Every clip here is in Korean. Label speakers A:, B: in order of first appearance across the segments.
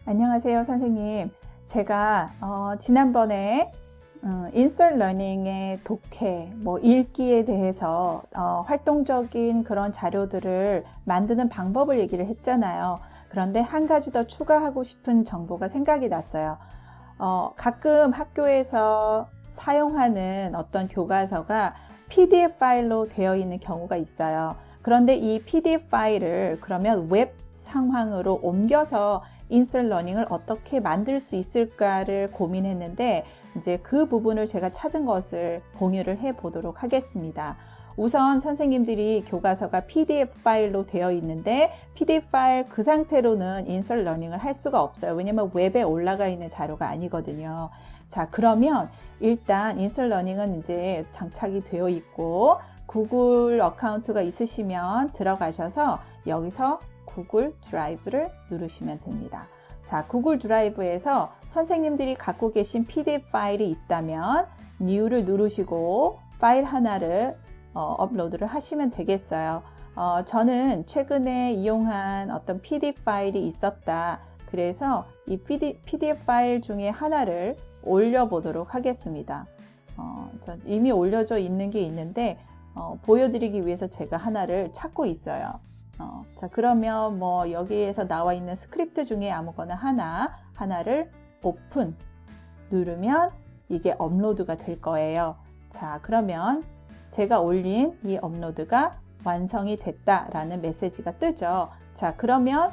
A: 안녕하세요, 선생님. 제가 지난번에 인서트 러닝의 독해, 읽기에 대해서 활동적인 그런 자료들을 만드는 방법을 얘기를 했잖아요. 그런데 한 가지 더 추가하고 싶은 정보가 생각이 났어요. 가끔 학교에서 사용하는 어떤 교과서가 PDF 파일로 되어 있는 경우가 있어요. 그런데 이 PDF 파일을 그러면 웹 상황으로 옮겨서 인서트 러닝을 어떻게 만들 수 있을까를 고민했는데 이제 그 부분을 제가 찾은 것을 공유를 해 보도록 하겠습니다. 우선 선생님들이 교과서가 PDF 파일로 되어 있는데 PDF 파일 그 상태로는 인서트 러닝을 할 수가 없어요. 왜냐면 웹에 올라가 있는 자료가 아니거든요. 자, 그러면 일단 인서트 러닝은 이제 장착이 되어 있고 구글 어카운트가 있으시면 들어가셔서 여기서 구글 드라이브를 누르시면 됩니다. 자, 구글 드라이브에서 선생님들이 갖고 계신 PDF 파일이 있다면 New를 누르시고 파일 하나를 업로드를 하시면 되겠어요. 저는 최근에 이용한 어떤 PDF 파일이 있었다. 그래서 이 PDF 파일 중에 하나를 올려보도록 하겠습니다. 이미 올려져 있는 게 있는데 보여드리기 위해서 제가 하나를 찾고 있어요. 자, 그러면 여기에서 나와 있는 스크립트 중에 아무거나 하나를 오픈 누르면 이게 업로드가 될 거예요. 자, 그러면 제가 올린 이 업로드가 완성이 됐다라는 메시지가 뜨죠. 자, 그러면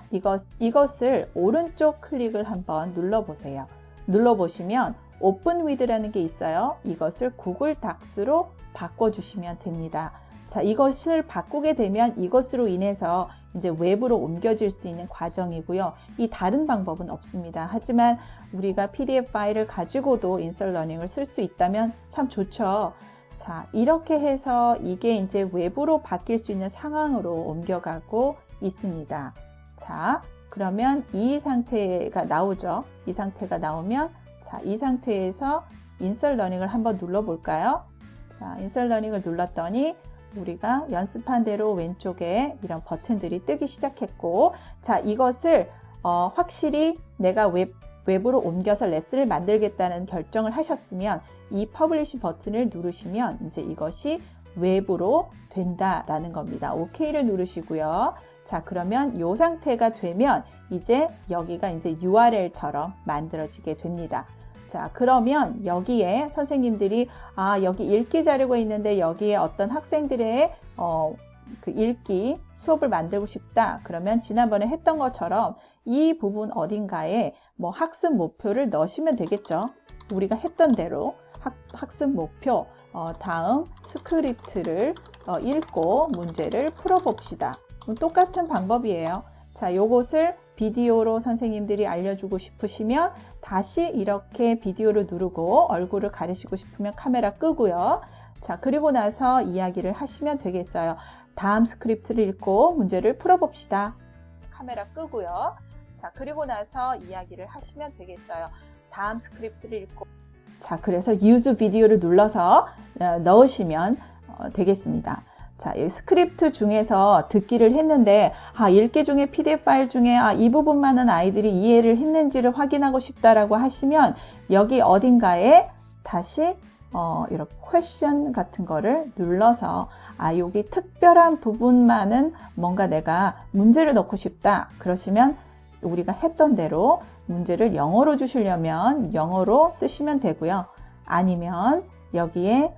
A: 이것을 오른쪽 클릭을 한번 눌러보세요. 눌러보시면 오픈 위드라는 게 있어요. 이것을 구글 닥스로 바꿔주시면 됩니다. 자, 이것을 바꾸게 되면 이것으로 인해서 이제 웹으로 옮겨질 수 있는 과정이고요. 이 다른 방법은 없습니다. 하지만 우리가 PDF 파일을 가지고도 인서트 러닝을 쓸 수 있다면 참 좋죠. 자, 이렇게 해서 이게 이제 웹으로 바뀔 수 있는 상황으로 옮겨가고 있습니다. 자, 그러면 이 상태가 나오죠. 이 상태가 나오면 자, 이 상태에서 인서트 러닝을 한번 눌러볼까요? 자, 인서트 러닝을 눌렀더니 우리가 연습한 대로 왼쪽에 이런 버튼들이 뜨기 시작했고, 자, 이것을 확실히 내가 웹으로 옮겨서 레슨을 만들겠다는 결정을 하셨으면 이 퍼블리시 버튼을 누르시면 이제 이것이 웹으로 된다라는 겁니다. OK를 누르시고요. 자, 그러면 이 상태가 되면 이제 여기가 이제 URL처럼 만들어지게 됩니다. 자, 그러면 여기에 선생님들이 여기 읽기 자료가 있는데 여기에 어떤 학생들의 그 읽기 수업을 만들고 싶다. 그러면 지난번에 했던 것처럼 이 부분 어딘가에 학습 목표를 넣으시면 되겠죠. 우리가 했던 대로 학습 목표 다음 스크립트를 읽고 문제를 풀어봅시다. 똑같은 방법이에요. 자, 요것을 비디오로 선생님들이 알려주고 싶으시면 다시 이렇게 비디오를 누르고 얼굴을 가리시고 싶으면 카메라 끄고요. 자, 그리고 나서 이야기를 하시면 되겠어요. 다음 스크립트를 읽고 문제를 풀어봅시다. 카메라 끄고요. 자, 그리고 나서 이야기를 하시면 되겠어요. 다음 스크립트를 읽고 자, 그래서 use 비디오를 눌러서 넣으시면 되겠습니다. 자, 이 스크립트 중에서 듣기를 했는데 읽기 중에 PDF 파일 중에 이 부분만은 아이들이 이해를 했는지를 확인하고 싶다라고 하시면 여기 어딘가에 다시 이렇게 퀘션 같은 거를 눌러서 여기 특별한 부분만은 뭔가 내가 문제를 넣고 싶다 그러시면 우리가 했던 대로 문제를 영어로 주시려면 영어로 쓰시면 되고요. 아니면 여기에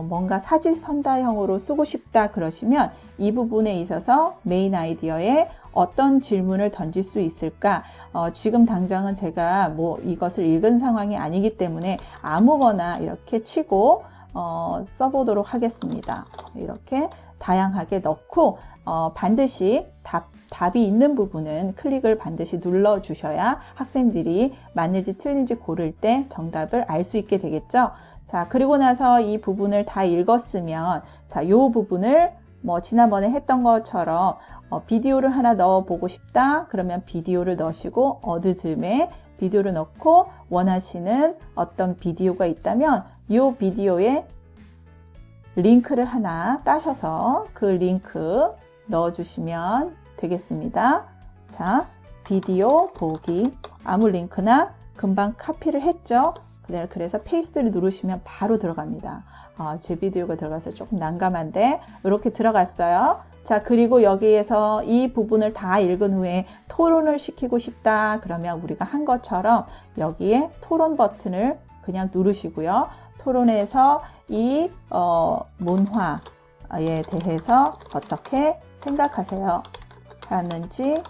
A: 뭔가 사지선다형으로 쓰고 싶다 그러시면 이 부분에 있어서 메인 아이디어에 어떤 질문을 던질 수 있을까? 지금 당장은 제가 이것을 읽은 상황이 아니기 때문에 아무거나 이렇게 치고 써보도록 하겠습니다. 이렇게 다양하게 넣고 반드시 답이 있는 부분은 클릭을 반드시 눌러 주셔야 학생들이 맞는지 틀린지 고를 때 정답을 알 수 있게 되겠죠. 자, 그리고 나서 이 부분을 다 읽었으면 자, 이 부분을 지난번에 했던 것처럼 비디오를 하나 넣어 보고 싶다 그러면 비디오를 넣으시고 어느 즈음에 비디오를 넣고 원하시는 어떤 비디오가 있다면 이 비디오에 링크를 하나 따셔서 그 링크 넣어 주시면 되겠습니다. 자, 비디오 보기 아무 링크나 금방 카피를 했죠. 그래서 페이스트를 누르시면 바로 들어갑니다. 제 비디오가 들어가서 조금 난감한데 이렇게 들어갔어요. 자, 그리고 여기에서 이 부분을 다 읽은 후에 토론을 시키고 싶다. 그러면 우리가 한 것처럼 여기에 토론 버튼을 그냥 누르시고요. 토론에서 이 문화에 대해서 어떻게 생각하세요? 하는지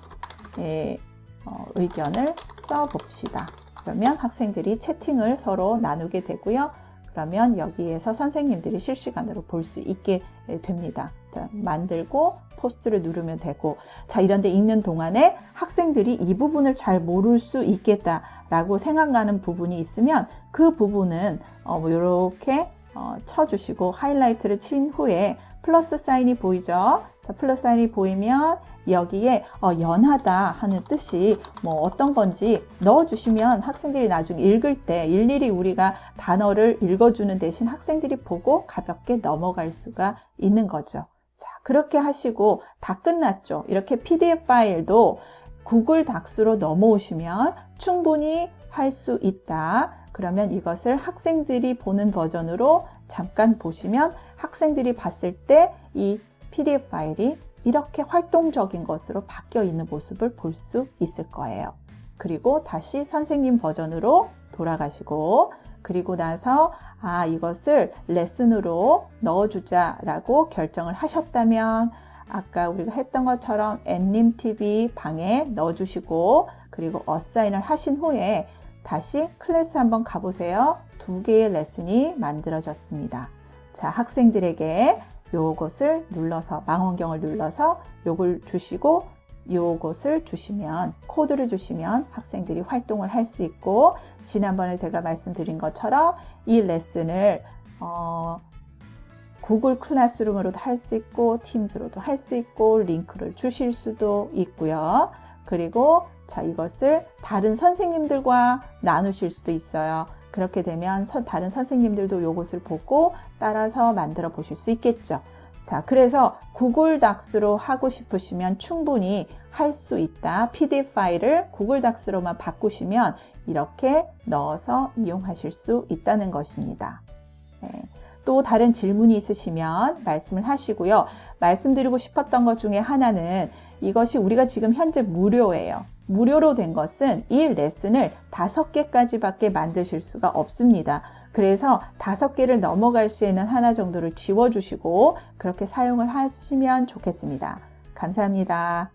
A: 의견을 써봅시다. 그러면 학생들이 채팅을 서로 나누게 되고요. 그러면 여기에서 선생님들이 실시간으로 볼 수 있게 됩니다. 자, 만들고 포스트를 누르면 되고, 자, 이런데 읽는 동안에 학생들이 이 부분을 잘 모를 수 있겠다라고 생각나는 부분이 있으면 그 부분은 이렇게 쳐주시고 하이라이트를 친 후에 플러스 사인이 보이죠? 자, 플러스 사인이 보이면 여기에 연하다 하는 뜻이 어떤 건지 넣어주시면 학생들이 나중에 읽을 때 일일이 우리가 단어를 읽어주는 대신 학생들이 보고 가볍게 넘어갈 수가 있는 거죠. 자, 그렇게 하시고 다 끝났죠. 이렇게 PDF 파일도 구글 닥스로 넘어오시면 충분히 할 수 있다. 그러면 이것을 학생들이 보는 버전으로 잠깐 보시면 학생들이 봤을 때 이 PDF 파일이 이렇게 활동적인 것으로 바뀌어 있는 모습을 볼 수 있을 거예요. 그리고 다시 선생님 버전으로 돌아가시고, 그리고 나서 이것을 레슨으로 넣어주자라고 결정을 하셨다면 아까 우리가 했던 것처럼 앤님TV 방에 넣어주시고, 그리고 어사인을 하신 후에 다시 클래스 한번 가보세요. 2개의 레슨이 만들어졌습니다. 자, 학생들에게 요것을 눌러서 망원경을 눌러서 요걸 주시고 요것을 주시면, 코드를 주시면 학생들이 활동을 할 수 있고, 지난번에 제가 말씀드린 것처럼 이 레슨을 구글 클래스룸으로도 할 수 있고 팀즈로도 할 수 있고 링크를 주실 수도 있고요. 그리고 자, 이것을 다른 선생님들과 나누실 수도 있어요. 그렇게 되면 다른 선생님들도 이것을 보고 따라서 만들어 보실 수 있겠죠. 자, 그래서 구글 닥스로 하고 싶으시면 충분히 할 수 있다. PDF 파일을 구글 닥스로만 바꾸시면 이렇게 넣어서 이용하실 수 있다는 것입니다. 네. 또 다른 질문이 있으시면 말씀을 하시고요. 말씀드리고 싶었던 것 중에 하나는 이것이 우리가 지금 현재 무료예요. 무료로 된 것은 이 레슨을 5개까지밖에 만드실 수가 없습니다. 그래서 5개를 넘어갈 시에는 하나 정도를 지워주시고 그렇게 사용을 하시면 좋겠습니다. 감사합니다.